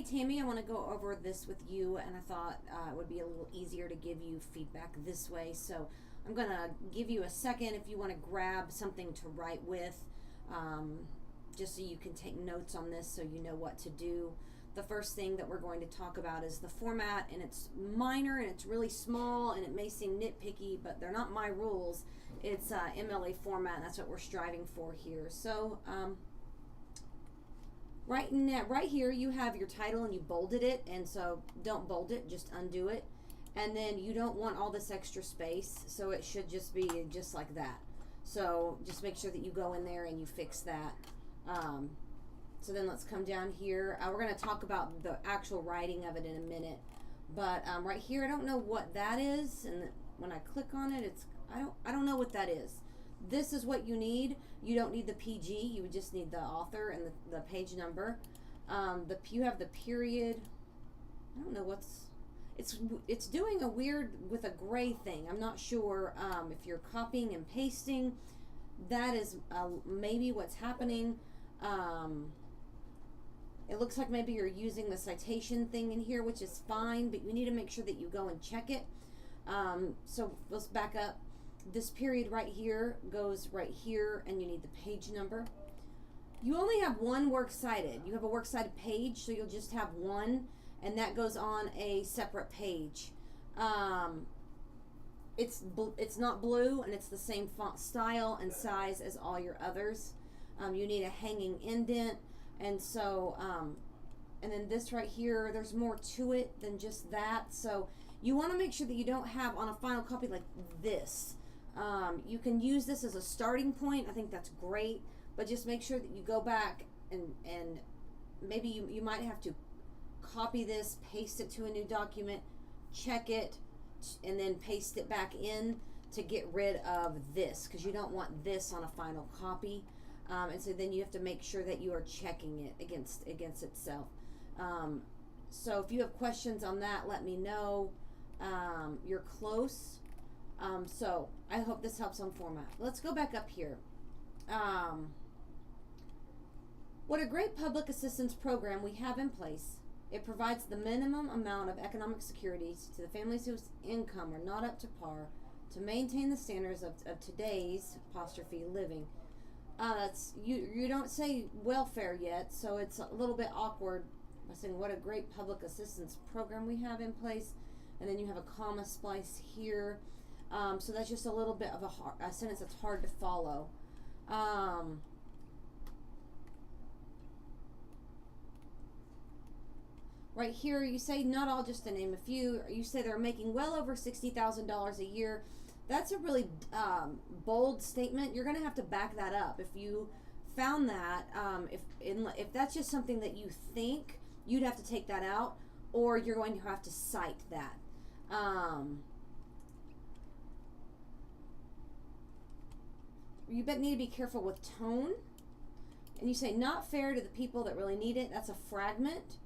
Hey Tammy, I want to go over this with you, and I thought it would be a little easier to give you feedback this way. So I'm going to give you a second if you want to grab something to write with, um, just so you can take notes on this so you know what to do. The first thing that we're going to talk about is the format, and it's minor and it's really small and it may seem nitpicky, but they're not my rules. It's MLA format, and that's what we're striving for here. So right here you have your title and you bolded it, and so don't bold it, just undo it. And then you don't want all this extra space, so it should just be just like that. So just make sure that you go in there and you fix that. So then let's come down here. We're going to talk about the actual writing of it in a minute, but right here I don't know what that is, and when I click on it, I don't know what that is. This is what you need. You don't need the PG. You would just need the author and the page number. You have the period. I don't know what's. It's doing a weird with a gray thing. I'm not sure if you're copying and pasting. That is maybe what's happening. It looks like maybe you're using the citation thing in here, which is fine, but you need to make sure that you go and check it. So let's back up. This period right here goes right here, and you need the page number. You only have one works cited. You have a works cited page, so you'll just have one, and that goes on a separate page. It's not blue, and it's the same font style and size as all your others. You need a hanging indent, and so and then this right here, there's more to it than just that. So you want to make sure that you don't have on a final copy like this. You can use this as a starting point. I think that's great, but just make sure that you go back and maybe you might have to copy this, paste it to a new document, check it, and then paste it back in to get rid of this, because you don't want this on a final copy. And so then you have to make sure that you are checking it against itself. So if you have questions on that, let me know. You're close. So I hope this helps on format. Let's go back up here. What a great public assistance program we have in place. It provides the minimum amount of economic securities to the families whose income are not up to par to maintain the standards of today's apostrophe living. You don't say welfare yet, so it's a little bit awkward by saying what a great public assistance program we have in place, and then you have a comma splice here. So that's just a little bit of a sentence that's hard to follow. Right here, you say not all, just to name a few. You say they're making well over $60,000 a year. That's a really bold statement. You're going to have to back that up. If you found that, if that's just something that you think, you'd have to take that out, or you're going to have to cite that. You need to be careful with tone. And you say not fair to the people that really need it. That's a fragment.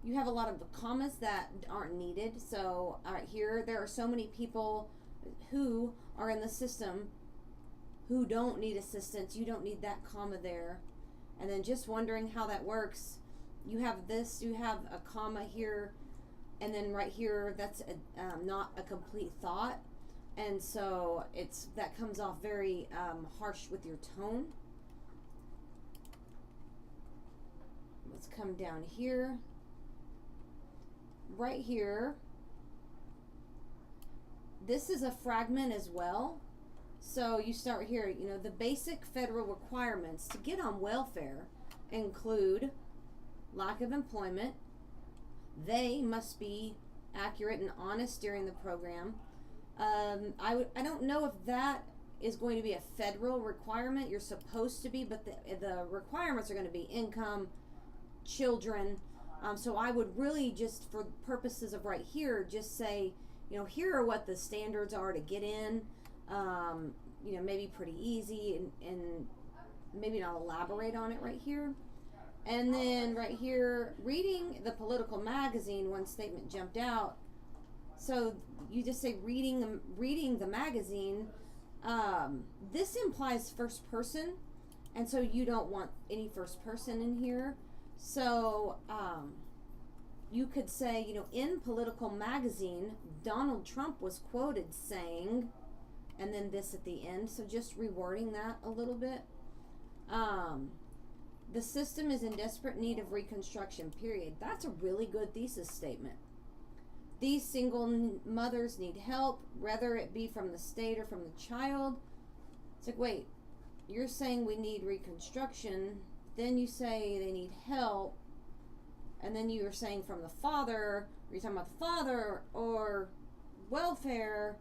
You have a lot of commas that aren't needed. So right here, there are so many people who are in the system who don't need assistance. You don't need that comma there. And then just wondering how that works. You have this, you have a comma here, and then right here, that's not a complete thought. And so that comes off very harsh with your tone. Let's come down here. Right here, this is a fragment as well. So you start here, the basic federal requirements to get on welfare include lack of employment. They must be accurate and honest during the program. I don't know if that is going to be a federal requirement. You're supposed to be, but the requirements are going to be income, children. So I would really, just for purposes of right here, just say, here are what the standards are to get in. Maybe pretty easy, and maybe not elaborate on it right here. And then right here, reading the political magazine, one statement jumped out. So you just say reading the magazine. This implies first person. And so you don't want any first person in here. So you could say, you know, in Political Magazine, Donald Trump was quoted saying, and then this at the end. So just rewording that a little bit. The system is in desperate need of reconstruction, period. That's a really good thesis statement. These single mothers need help, whether it be from the state or from the child. It's like, wait, you're saying we need reconstruction, then you say they need help, and then you are saying from the father, or you're talking about the father, or welfare,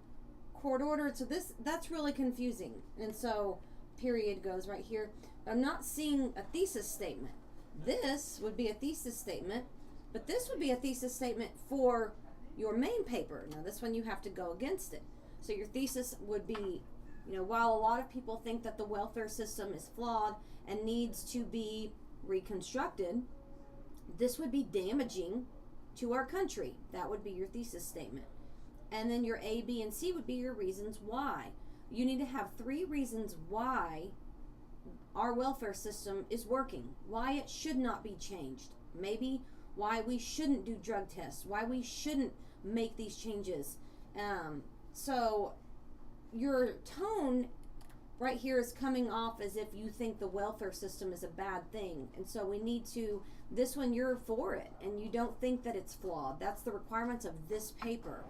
court ordered. So that's really confusing. And so period goes right here. I'm not seeing a thesis statement. This would be a thesis statement, but this would be a thesis statement for your main paper. Now this one you have to go against it. So your thesis would be, you know, while a lot of people think that the welfare system is flawed and needs to be reconstructed, this would be damaging to our country. That would be your thesis statement. And then your A, B, and C would be your reasons why. You need to have 3 reasons why our welfare system is working, why it should not be changed, maybe why we shouldn't do drug tests, why we shouldn't make these changes. So your tone right here is coming off as if you think the welfare system is a bad thing. And so we need to, this one you're for it and you don't think that it's flawed. That's the requirements of this paper,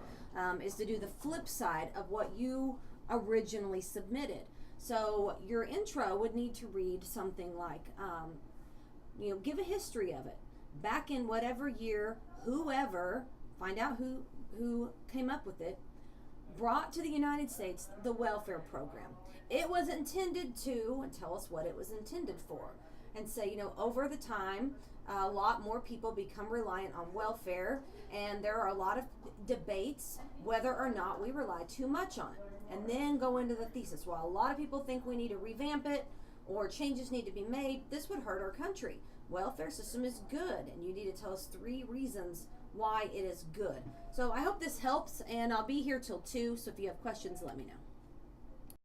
is to do the flip side of what you originally submitted. So your intro would need to read something like, you know, give a history of it. Back in whatever year, whoever, find out who came up with it, brought to the United States the welfare program. It was intended to, and tell us what it was intended for. And say, you know, over the time, a lot more people become reliant on welfare, and there are a lot of debates whether or not we rely too much on it. And then go into the thesis. While a lot of people think we need to revamp it or changes need to be made, this would hurt our country. Welfare system is good, and you need to tell us 3 reasons why it is good. So I hope this helps, and I'll be here till 2, so if you have questions, let me know.